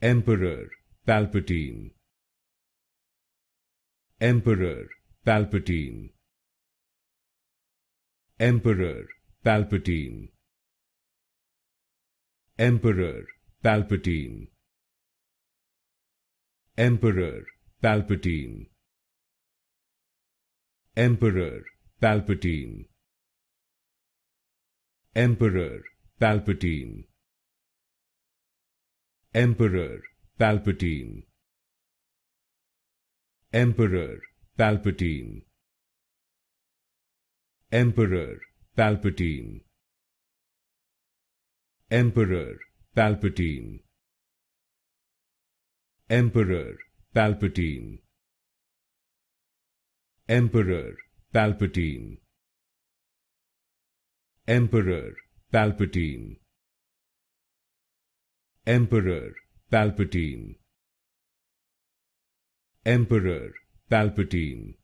Emperor Palpatine, Emperor Palpatine, Emperor Palpatine, Emperor Palpatine, Emperor Palpatine, Emperor Palpatine, Emperor Palpatine, Emperor Palpatine, Emperor Palpatine, Emperor Palpatine, Emperor Palpatine, Emperor Palpatine, Emperor Palpatine, Emperor Palpatine, Emperor Palpatine, Emperor Palpatine,